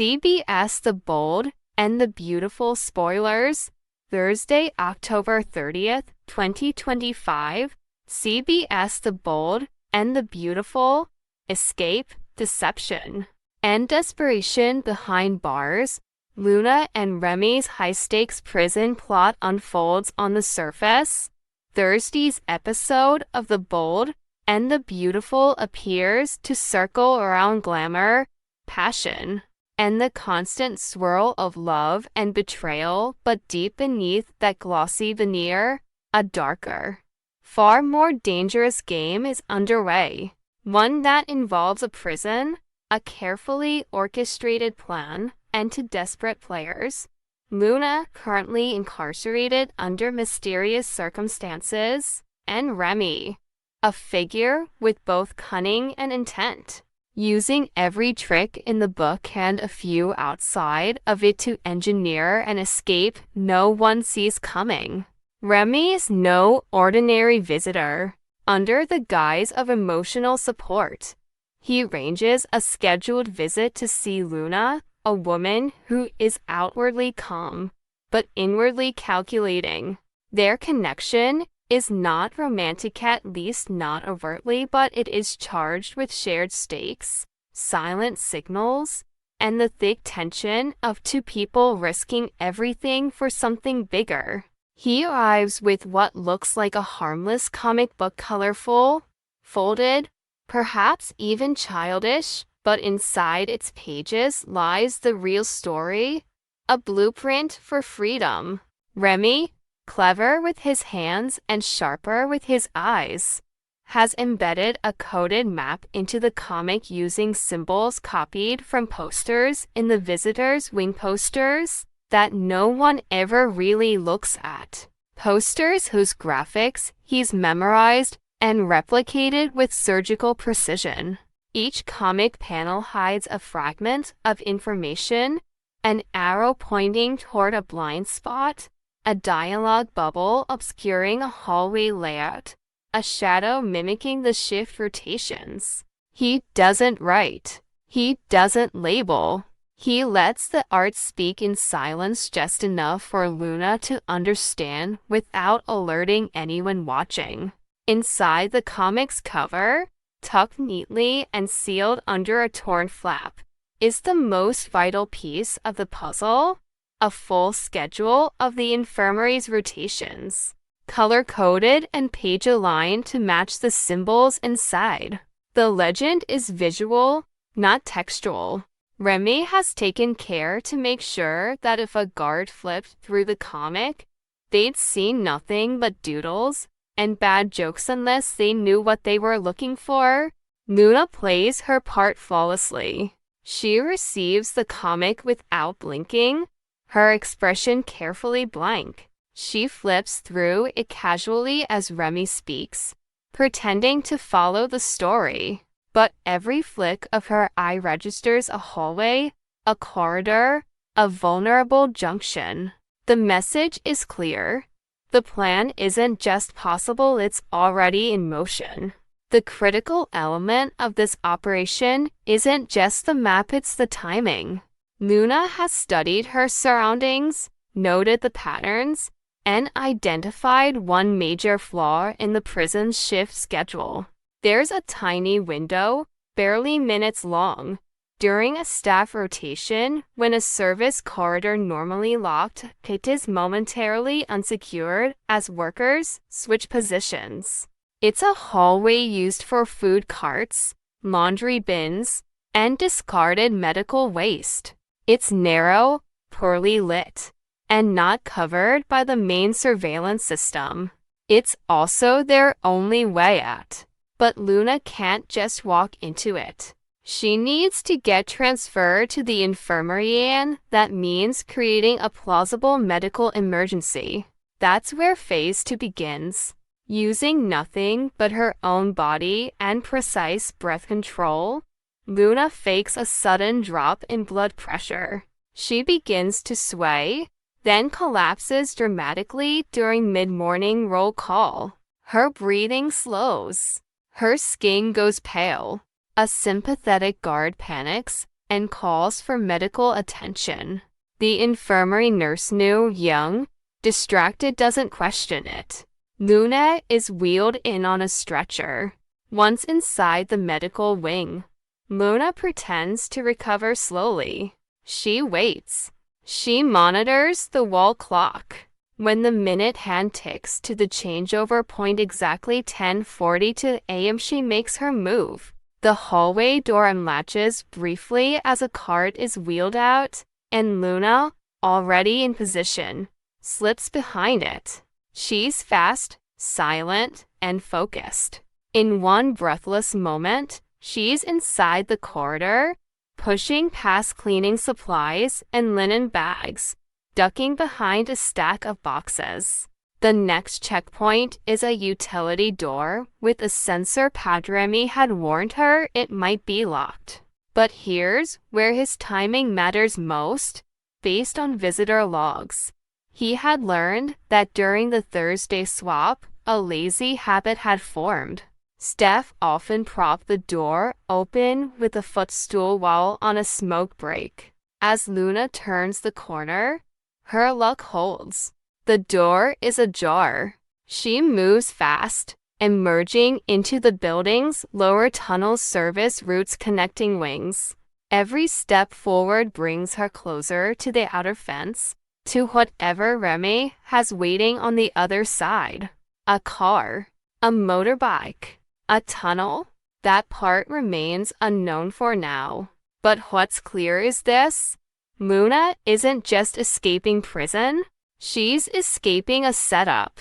CBS The Bold and the Beautiful spoilers. Thursday, October 30th, 2025. CBS The Bold and the Beautiful. Escape, deception, and desperation behind bars. Luna and Remy's high-stakes prison plot unfolds on the surface. Thursday's episode of The Bold and the Beautiful appears to circle around glamour, passion, and the constant swirl of love and betrayal, but deep beneath that glossy veneer, a darker, far more dangerous game is underway. One that involves a prison, a carefully orchestrated plan, and to desperate players. Luna, currently incarcerated under mysterious circumstances, and Remy, a figure with both cunning and intent, using every trick in the book and a few outside of it to engineer an escape no one sees coming. Remy is no ordinary visitor. Under the guise of emotional support, he arranges a scheduled visit to see Luna, a woman who is outwardly calm, but inwardly calculating. Their connection is not romantic, at least not overtly, but it is charged with shared stakes, silent signals, and the thick tension of two people risking everything for something bigger. He arrives with what looks like a harmless comic book, colorful, folded, perhaps even childish, but inside its pages lies the real story, a blueprint for freedom. Remy, clever with his hands and sharper with his eyes, has embedded a coded map into the comic using symbols copied from posters in the visitor's wing, posters that no one ever really looks at. Posters whose graphics he's memorized and replicated with surgical precision. Each comic panel hides a fragment of information, an arrow pointing toward a blind spot, a dialogue bubble obscuring a hallway layout, a shadow mimicking the shift rotations. He doesn't write. He doesn't label. He lets the art speak in silence, just enough for Luna to understand without alerting anyone watching. Inside the comic's cover, tucked neatly and sealed under a torn flap, is the most vital piece of the puzzle, a full schedule of the infirmary's rotations, color-coded and page-aligned to match the symbols inside. The legend is visual, not textual. Remy has taken care to make sure that if a guard flipped through the comic, they'd see nothing but doodles and bad jokes unless they knew what they were looking for. Luna plays her part flawlessly. She receives the comic without blinking, her expression carefully blank. She flips through it casually as Remy speaks, pretending to follow the story. But every flick of her eye registers a hallway, a corridor, a vulnerable junction. The message is clear. The plan isn't just possible, it's already in motion. The critical element of this operation isn't just the map, it's the timing. Luna has studied her surroundings, noted the patterns, and identified one major flaw in the prison's shift schedule. There's a tiny window, barely minutes long, during a staff rotation when a service corridor normally locked, it is momentarily unsecured as workers switch positions. It's a hallway used for food carts, laundry bins, and discarded medical waste. It's narrow, poorly lit, and not covered by the main surveillance system. It's also their only way out. But Luna can't just walk into it. She needs to get transferred to the infirmary, and that means creating a plausible medical emergency. That's where phase 2 begins. Using nothing but her own body and precise breath control, Luna fakes a sudden drop in blood pressure. She begins to sway, then collapses dramatically during mid-morning roll call. Her breathing slows. Her skin goes pale. A sympathetic guard panics and calls for medical attention. The infirmary nurse knew young, distracted doesn't question it. Luna is wheeled in on a stretcher. Once inside the medical wing, Luna pretends to recover slowly. She waits. She monitors the wall clock. When the minute hand ticks to the changeover point exactly 10:42 a.m., she makes her move. The hallway door unlatches briefly as a cart is wheeled out, and Luna, already in position, slips behind it. She's fast, silent, and focused. In one breathless moment, she's inside the corridor, pushing past cleaning supplies and linen bags, ducking behind a stack of boxes. The next checkpoint is a utility door with a sensor. Remy had warned her it might be locked. But here's where his timing matters most. Based on visitor logs, he had learned that during the Thursday swap, a lazy habit had formed. Steph often propped the door open with a footstool while on a smoke break. As Luna turns the corner, her luck holds. The door is ajar. She moves fast, emerging into the building's lower tunnel service routes connecting wings. Every step forward brings her closer to the outer fence, to whatever Remy has waiting on the other side. A car, a motorbike, a tunnel. That part remains unknown for now. But what's clear is this: Luna isn't just escaping prison, she's escaping a setup,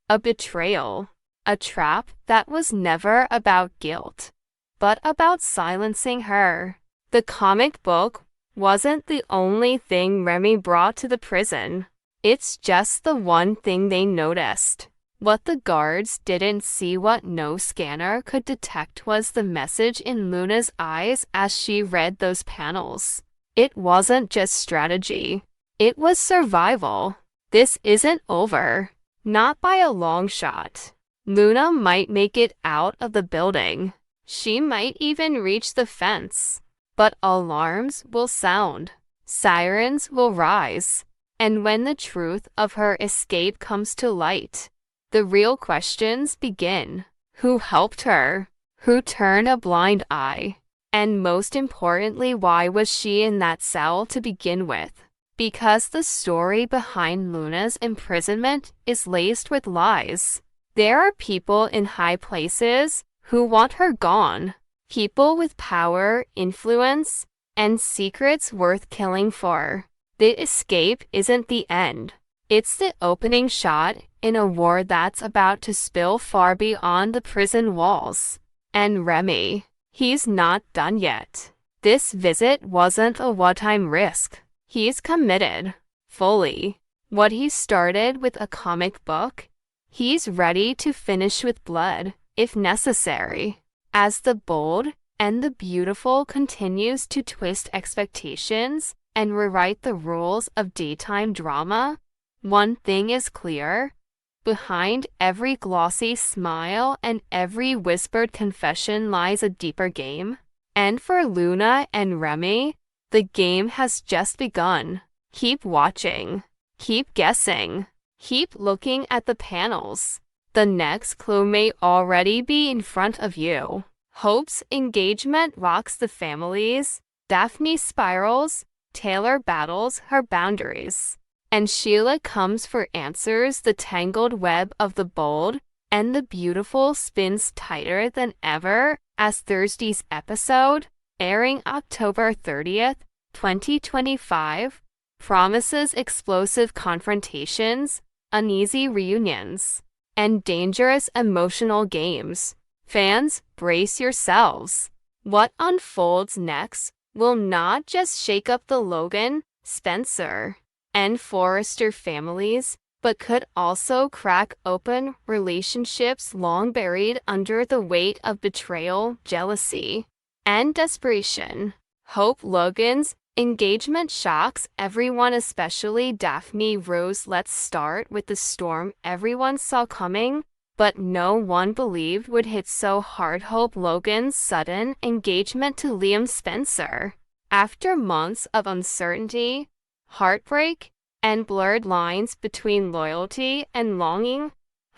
a betrayal, a trap that was never about guilt, but about silencing her. The comic book wasn't the only thing Remy brought to the prison. It's just the one thing they noticed. What the guards didn't see, what no scanner could detect, was the message in Luna's eyes as she read those panels. It wasn't just strategy. It was survival. This isn't over. Not by a long shot. Luna might make it out of the building. She might even reach the fence. But alarms will sound. Sirens will rise. And when the truth of her escape comes to light, the real questions begin. Who helped her? Who turned a blind eye? And most importantly, why was she in that cell to begin with? Because the story behind Luna's imprisonment is laced with lies. There are people in high places who want her gone. People with power, influence, and secrets worth killing for. The escape isn't the end. It's the opening shot in a war that's about to spill far beyond the prison walls. And Remy, he's not done yet. This visit wasn't a one-time risk. He's committed, fully. What he started with a comic book, he's ready to finish with blood, if necessary. As the bold and the beautiful continues to twist expectations and rewrite the rules of daytime drama, one thing is clear. Behind every glossy smile and every whispered confession lies a deeper game. And for Luna and Remy, the game has just begun. Keep watching. Keep guessing. Keep looking at the panels. The next clue may already be in front of you. Hope's engagement rocks the families. Daphne spirals. Taylor battles her boundaries. And Sheila comes for answers. The tangled web of the bold and the beautiful spins tighter than ever as Thursday's episode, airing October 30th, 2025, promises explosive confrontations, uneasy reunions, and dangerous emotional games. Fans, brace yourselves. What unfolds next will not just shake up the Logan, Spencer, and Forrester families, but could also crack open relationships long buried under the weight of betrayal, jealousy, and desperation. Hope Logan's engagement shocks everyone, especially Daphne Rose. Let's start with the storm everyone saw coming, but no one believed would hit so hard. Hope Logan's sudden engagement to Liam Spencer. After months of uncertainty, heartbreak, and blurred lines between loyalty and longing,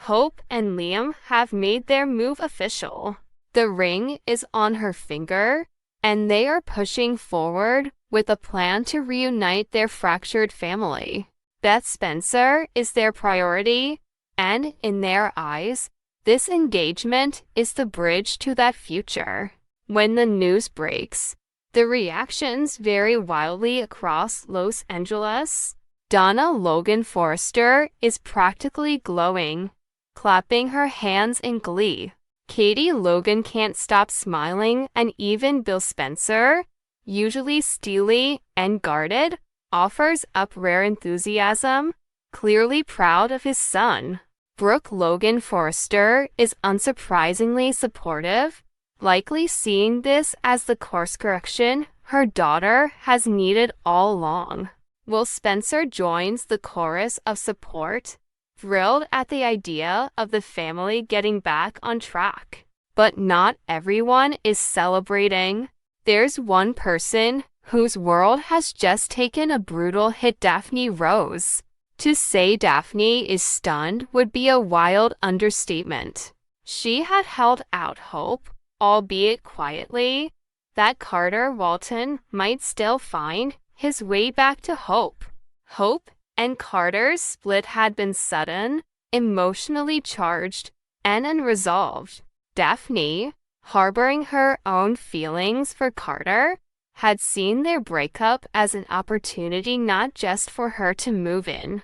Hope and Liam have made their move official. The ring is on her finger, and they are pushing forward with a plan to reunite their fractured family. Beth Spencer is their priority, and in their eyes, this engagement is the bridge to that future. When the news breaks, the reactions vary wildly across Los Angeles. Donna Logan Forrester is practically glowing, clapping her hands in glee. Katie Logan can't stop smiling, and even Bill Spencer, usually steely and guarded, offers up rare enthusiasm, clearly proud of his son. Brooke Logan Forrester is unsurprisingly supportive, likely seeing this as the course correction her daughter has needed all along. Will Spencer joins the chorus of support, thrilled at the idea of the family getting back on track. But not everyone is celebrating. There's one person whose world has just taken a brutal hit: Daphne Rose. To say Daphne is stunned would be a wild understatement. She had held out hope, albeit quietly, that Carter Walton might still find his way back to hope. Hope and Carter's split had been sudden, emotionally charged, and unresolved. Daphne, harboring her own feelings for Carter, had seen their breakup as an opportunity not just for her to move in,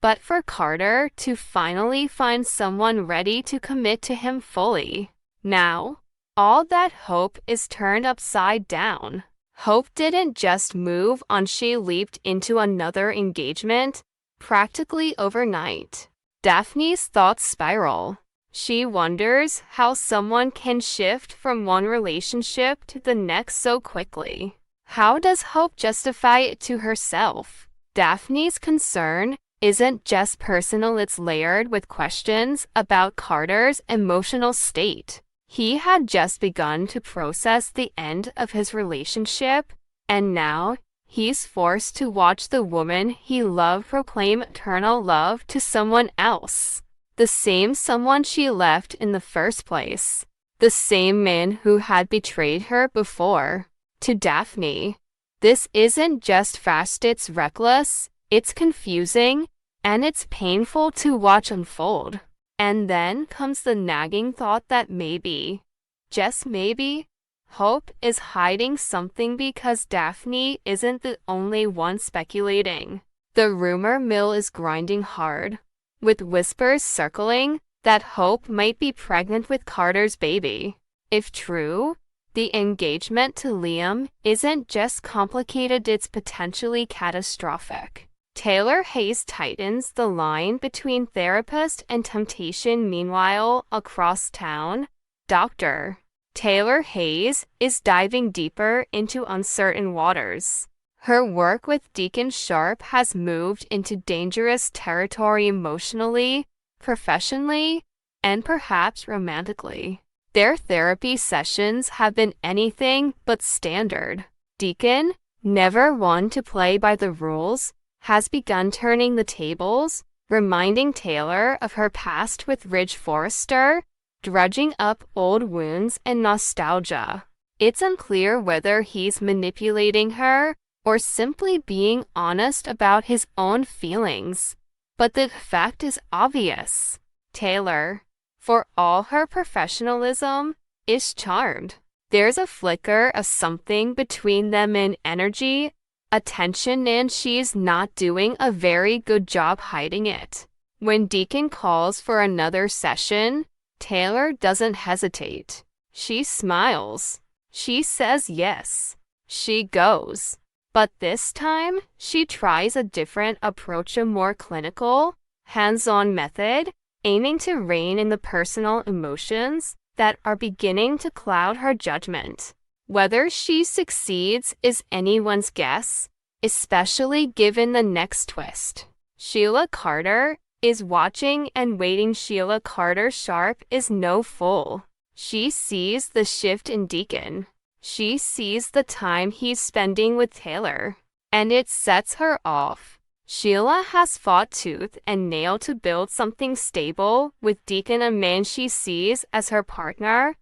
but for Carter to finally find someone ready to commit to him fully. Now, all that hope is turned upside down. Hope didn't just move on, she leaped into another engagement, practically overnight. Daphne's thoughts spiral. She wonders how someone can shift from one relationship to the next so quickly. How does Hope justify it to herself? Daphne's concern isn't just personal, it's layered with questions about Carter's emotional state. He had just begun to process the end of his relationship, and now he's forced to watch the woman he loved proclaim eternal love to someone else. The same someone she left in the first place. The same man who had betrayed her before. To Daphne, this isn't just fast, it's reckless, it's confusing, and it's painful to watch unfold. And then comes the nagging thought that maybe, just maybe, Hope is hiding something because Daphne isn't the only one speculating. The rumor mill is grinding hard, with whispers circling that Hope might be pregnant with Carter's baby. If true, the engagement to Liam isn't just complicated, it's potentially catastrophic. Taylor Hayes tightens the line between therapist and temptation. Meanwhile, across town, Dr. Taylor Hayes is diving deeper into uncertain waters. Her work with Deacon Sharp has moved into dangerous territory emotionally, professionally, and perhaps romantically. Their therapy sessions have been anything but standard. Deacon, never one to play by the rules, has begun turning the tables, reminding Taylor of her past with Ridge Forrester, dredging up old wounds and nostalgia. It's unclear whether he's manipulating her or simply being honest about his own feelings, but the fact is obvious. Taylor, for all her professionalism, is charmed. There's a flicker of something between them in energy, attention, and she's not doing a very good job hiding it. When Deacon calls for another session, Taylor doesn't hesitate. She smiles. She says yes. She goes. But this time, she tries a different approach, a more clinical, hands-on method, aiming to rein in the personal emotions that are beginning to cloud her judgment. Whether she succeeds is anyone's guess, especially given the next twist. Sheila Carter is watching and waiting. Sheila Carter Sharp is no fool. She sees the shift in Deacon. She sees the time he's spending with Taylor, and it sets her off. Sheila has fought tooth and nail to build something stable with Deacon, a man she sees as her partner,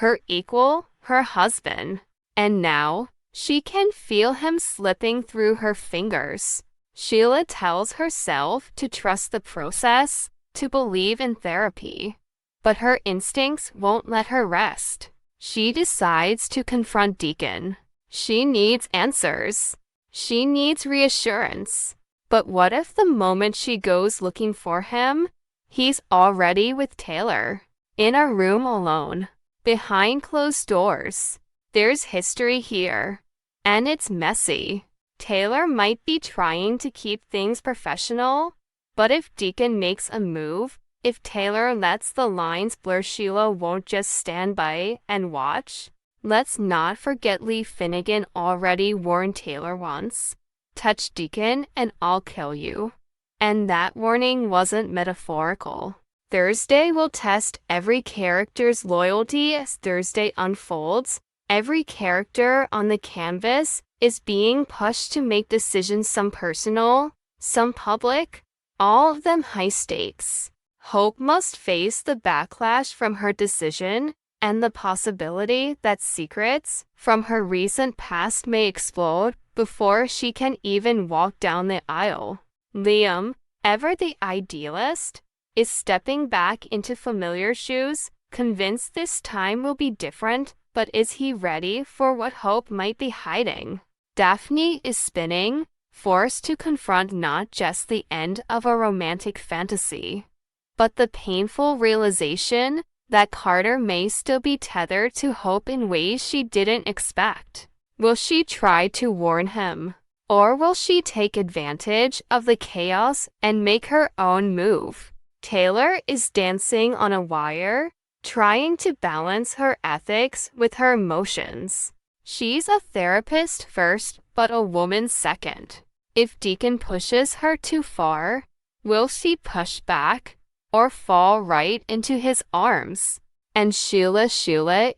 her equal, her husband. And now, she can feel him slipping through her fingers. Sheila tells herself to trust the process, to believe in therapy. But her instincts won't let her rest. She decides to confront Deacon. She needs answers. She needs reassurance. But what if the moment she goes looking for him, he's already with Taylor, in a room alone, behind closed doors? There's history here, and it's messy. Taylor might be trying to keep things professional, but if Deacon makes a move, if Taylor lets the lines blur, Sheila won't just stand by and watch. Let's not forget Lee Finnegan already warned Taylor once. Touch Deacon and I'll kill you. And that warning wasn't metaphorical. Thursday will test every character's loyalty as Thursday unfolds. Every character on the canvas is being pushed to make decisions, some personal, some public, all of them high stakes. Hope must face the backlash from her decision and the possibility that secrets from her recent past may explode before she can even walk down the aisle. Liam, ever the idealist, is stepping back into familiar shoes, convinced this time will be different, but is he ready for what Hope might be hiding? Daphne is spinning, forced to confront not just the end of a romantic fantasy, but the painful realization that Carter may still be tethered to Hope in ways she didn't expect. Will she try to warn him? Or will she take advantage of the chaos and make her own move? Taylor is dancing on a wire, trying to balance her ethics with her emotions. She's a therapist first, but a woman second. If Deacon pushes her too far, will she push back or fall right into his arms? And Sheila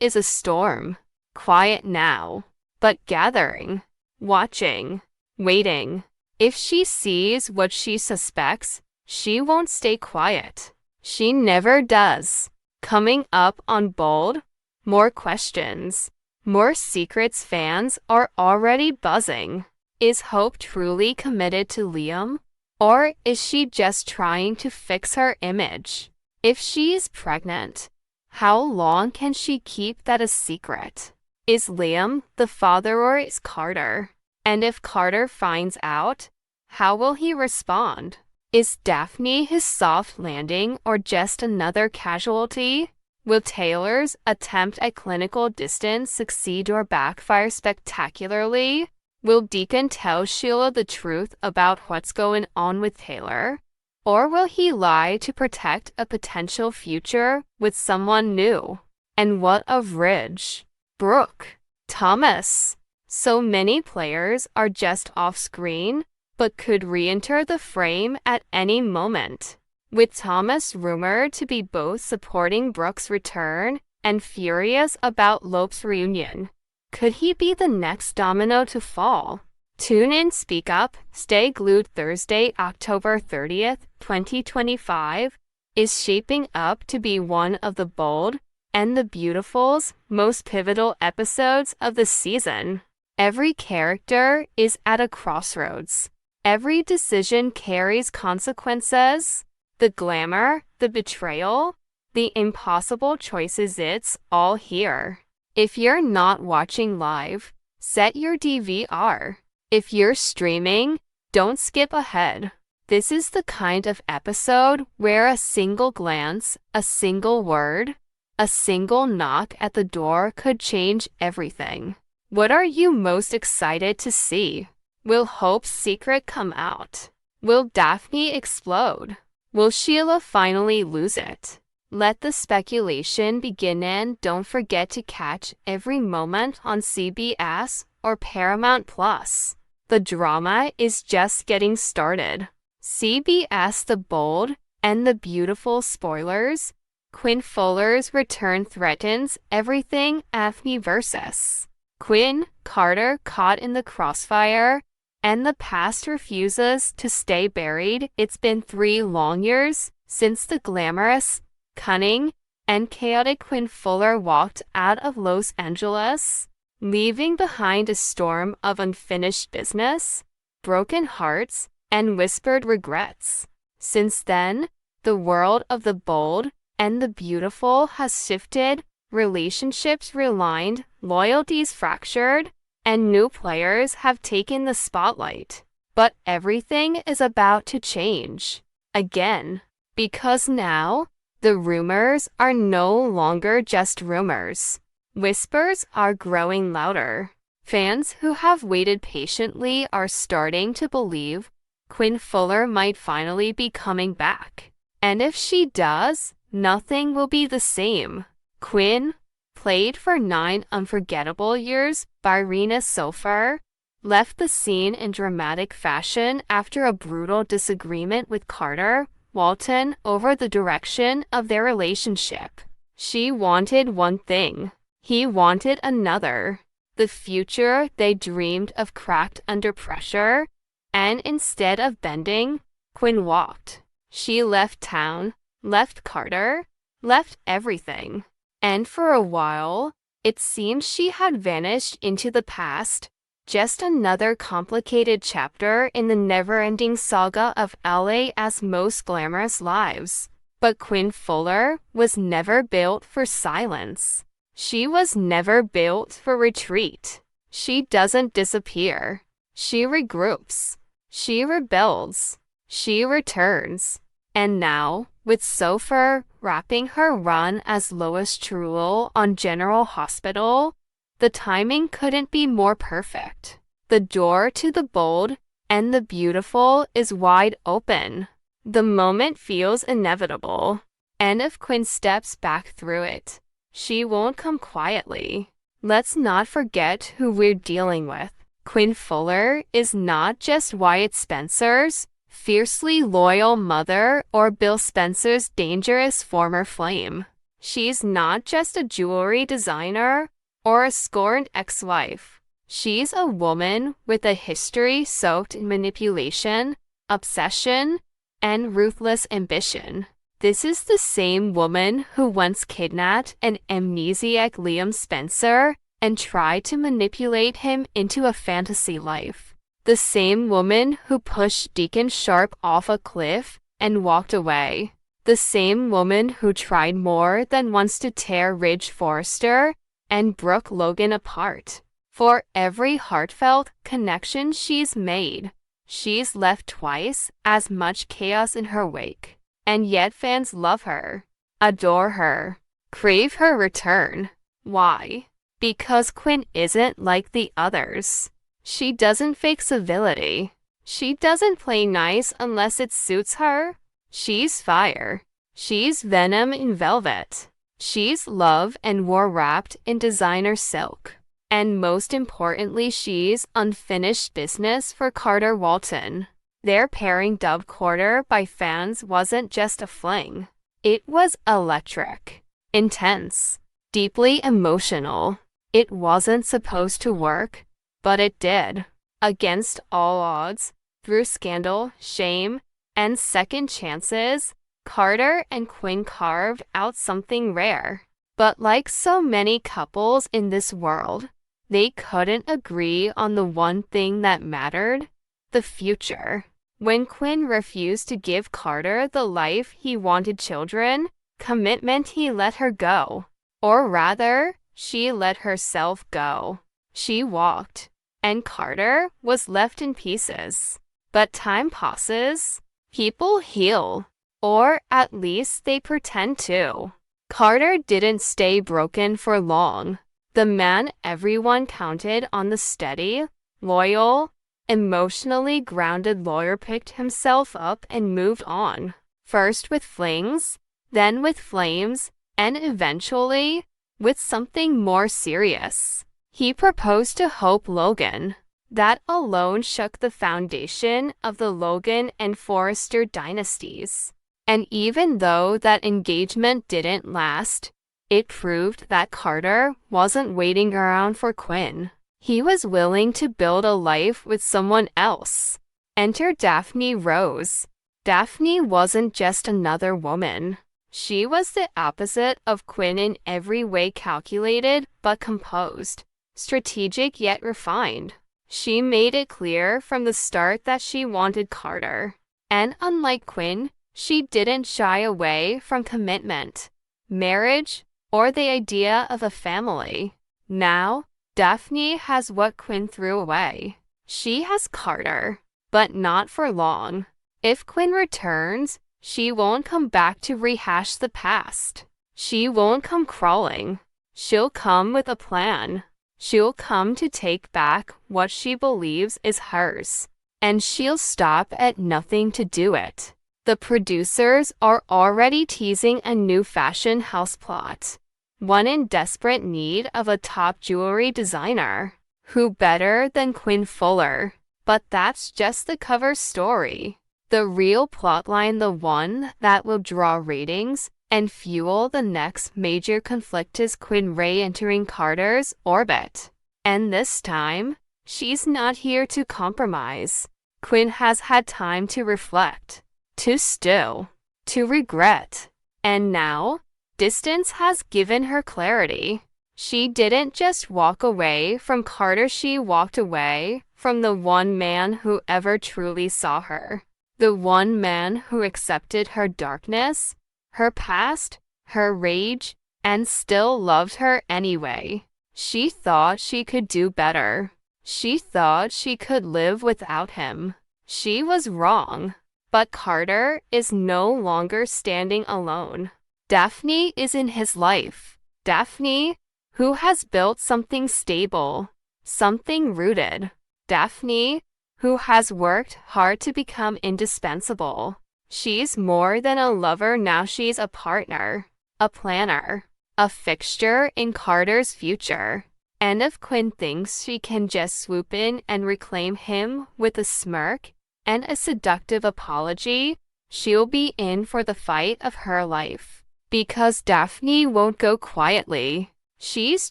is a storm, quiet now, but gathering, watching, waiting. If she sees what she suspects, she won't stay quiet. She never does. Coming up on Bold, more questions, more secrets. Fans are already buzzing. Is Hope truly committed to Liam? Or is she just trying to fix her image? If she's pregnant, how long can she keep that a secret? Is Liam the father or is Carter? And if Carter finds out, how will he respond? Is Daphne his soft landing or just another casualty? Will Taylor's attempt at clinical distance succeed or backfire spectacularly? Will Deacon tell Sheila the truth about what's going on with Taylor? Or will he lie to protect a potential future with someone new? And what of Ridge, Brooke, Thomas? So many players are just off screen, but could re-enter the frame at any moment. With Thomas rumored to be both supporting Brooke's return and furious about Lope's reunion, could he be the next domino to fall? Tune in, speak up, stay glued. Thursday, October 30th, 2025, is shaping up to be one of the Bold and the Beautiful's most pivotal episodes of the season. Every character is at a crossroads. Every decision carries consequences. The glamour, the betrayal, the impossible choices, it's all here. If you're not watching live, set your DVR. If you're streaming, don't skip ahead. This is the kind of episode where a single glance, a single word, a single knock at the door could change everything. What are you most excited to see? Will Hope's secret come out? Will Daphne explode? Will Sheila finally lose it? Let the speculation begin, and don't forget to catch every moment on CBS or Paramount Plus. The drama is just getting started. CBS The Bold and the Beautiful spoilers. Quinn Fuller's return threatens everything Daphne versus Quinn Carter caught in the crossfire, and the past refuses to stay buried. It's been 3 long years since the glamorous, cunning, and chaotic Quinn Fuller walked out of Los Angeles, leaving behind a storm of unfinished business, broken hearts, and whispered regrets. Since then, the world of the bold and the beautiful has shifted, relationships realigned, loyalties fractured, and new players have taken the spotlight. But everything is about to change again, because now, the rumors are no longer just rumors. Whispers are growing louder. Fans who have waited patiently are starting to believe Quinn Fuller might finally be coming back. And if she does, nothing will be the same. Quinn, played for 9 unforgettable years by Rena Sofer, left the scene in dramatic fashion after a brutal disagreement with Carter Walton over the direction of their relationship. She wanted one thing. He wanted another. The future they dreamed of cracked under pressure, and instead of bending, Quinn walked. She left town, left Carter, left everything. And for a while, it seemed she had vanished into the past, just another complicated chapter in the never-ending saga of LA's most glamorous lives. But Quinn Fuller was never built for silence. She was never built for retreat. She doesn't disappear. She regroups. She rebuilds. She returns. And now, with Sofer wrapping her run as Lois Truel on General Hospital, the timing couldn't be more perfect. The door to the bold and the beautiful is wide open. The moment feels inevitable. And if Quinn steps back through it, she won't come quietly. Let's not forget who we're dealing with. Quinn Fuller is not just Wyatt Spencer's fiercely loyal mother or Bill Spencer's dangerous former flame. She's not just a jewelry designer or a scorned ex-wife. She's a woman with a history soaked in manipulation, obsession, and ruthless ambition. This is the same woman who once kidnapped an amnesiac Liam Spencer and tried to manipulate him into a fantasy life. The same woman who pushed Deacon Sharp off a cliff and walked away. The same woman who tried more than once to tear Ridge Forrester and Brooke Logan apart. For every heartfelt connection she's made, she's left twice as much chaos in her wake. And yet fans love her, adore her, crave her return. Why? Because Quinn isn't like the others. She doesn't fake civility. She doesn't play nice unless it suits her. She's fire. She's venom in velvet. She's love and war wrapped in designer silk. And most importantly, she's unfinished business for Carter Walton. Their pairing, dubbed Quarter by fans, wasn't just a fling. It was electric, intense, deeply emotional. It wasn't supposed to work, but it did. Against all odds, through scandal, shame, and second chances, Carter and Quinn carved out something rare. But like so many couples in this world, they couldn't agree on the one thing that mattered: the future. When Quinn refused to give Carter the life he wanted, children, commitment, he let her go. Or rather, she let herself go. She walked, and Carter was left in pieces. But time passes. People heal. Or at least they pretend to. Carter didn't stay broken for long. The man everyone counted on, the steady, loyal, emotionally grounded lawyer, picked himself up and moved on. First with flings, then with flames, and eventually with something more serious. He proposed to Hope Logan. That alone shook the foundation of the Logan and Forrester dynasties. And even though that engagement didn't last, It proved that Carter wasn't waiting around for Quinn. He was willing to build a life with someone else. Enter Daphne Rose. Daphne wasn't just another woman. She was the opposite of Quinn in every way, calculated but composed, strategic yet refined. She made it clear from the start that she wanted Carter. And unlike Quinn, she didn't shy away from commitment, marriage, or the idea of a family. Now, Daphne has what Quinn threw away. She has Carter, but not for long. If Quinn returns, she won't come back to rehash the past. She won't come crawling. She'll come with a plan. She'll come to take back what she believes is hers. And she'll stop at nothing to do it. The producers are already teasing a new fashion house plot. One in desperate need of a top jewelry designer. Who better than Quinn Fuller? But that's just the cover story. The real plotline, the one that will draw ratings and fuel the next major conflict, is Quinn Ray entering Carter's orbit. And this time, she's not here to compromise. Quinn has had time to reflect, to stew, to regret. And now, distance has given her clarity. She didn't just walk away from Carter, she walked away from the one man who ever truly saw her. The one man who accepted her darkness, her past, her rage, and still loved her anyway. She thought she could do better. She thought she could live without him. She was wrong. But Carter is no longer standing alone. Daphne is in his life. Daphne, who has built something stable, something rooted. Daphne, who has worked hard to become indispensable. She's more than a lover now, she's a partner, a planner, a fixture in Carter's future. And if Quinn thinks she can just swoop in and reclaim him with a smirk and a seductive apology, she'll be in for the fight of her life. Because Daphne won't go quietly. She's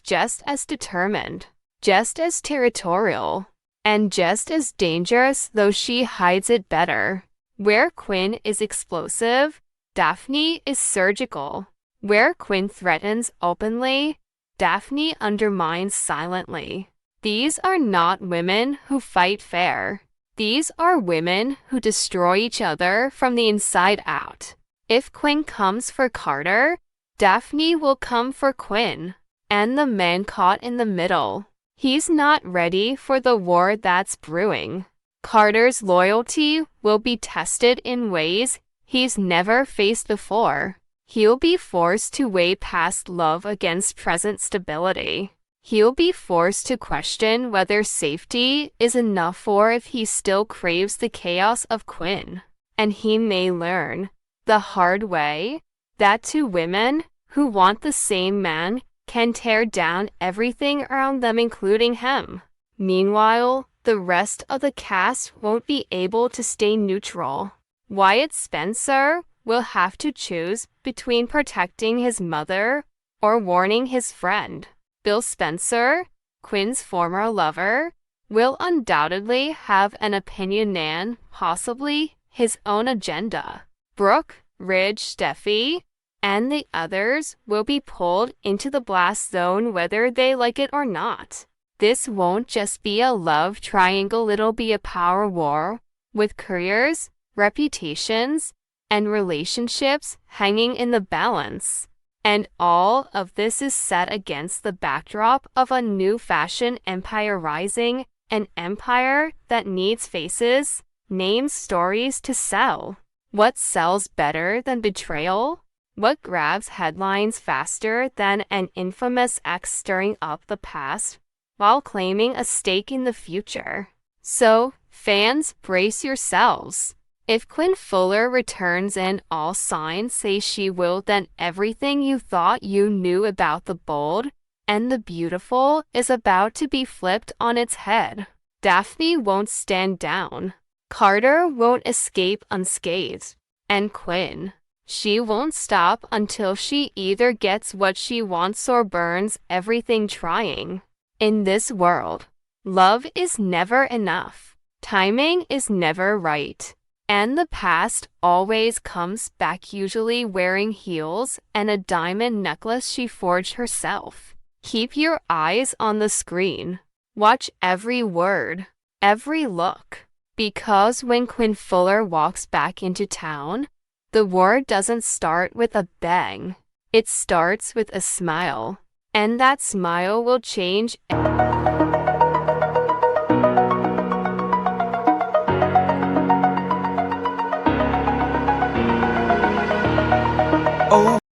just as determined, just as territorial, and just as dangerous, though she hides it better. Where Quinn is explosive, Daphne is surgical. Where Quinn threatens openly, Daphne undermines silently. These are not women who fight fair. These are women who destroy each other from the inside out. If Quinn comes for Carter, Daphne will come for Quinn. And the man caught in the middle. He's not ready for the war that's brewing. Carter's loyalty will be tested in ways he's never faced before. He'll be forced to weigh past love against present stability. He'll be forced to question whether safety is enough or if he still craves the chaos of Quinn. And he may learn, the hard way, that two women who want the same man can tear down everything around them, including him. Meanwhile, the rest of the cast won't be able to stay neutral. Wyatt Spencer will have to choose between protecting his mother or warning his friend. Bill Spencer, Quinn's former lover, will undoubtedly have an opinion and possibly his own agenda. Brooke, Ridge, Steffi, and the others will be pulled into the blast zone whether they like it or not. This won't just be a love triangle, it'll be a power war, with careers, reputations, and relationships hanging in the balance. And all of this is set against the backdrop of a new fashion empire rising, an empire that needs faces, names, stories to sell. What sells better than betrayal? What grabs headlines faster than an infamous ex stirring up the past while claiming a stake in the future? So, fans, brace yourselves. If Quinn Fuller returns and all signs say she will, then everything you thought you knew about the bold and the beautiful is about to be flipped on its head. Daphne won't stand down. Carter won't escape unscathed. And Quinn, She won't stop until she either gets what she wants or burns everything trying. In this world, love is never enough. Timing is never right. And the past always comes back, usually wearing heels and a diamond necklace she forged herself. Keep your eyes on the screen. Watch every word, every look. Because when Quinn Fuller walks back into town, the war doesn't start with a bang. It starts with a smile. And that smile will change everything.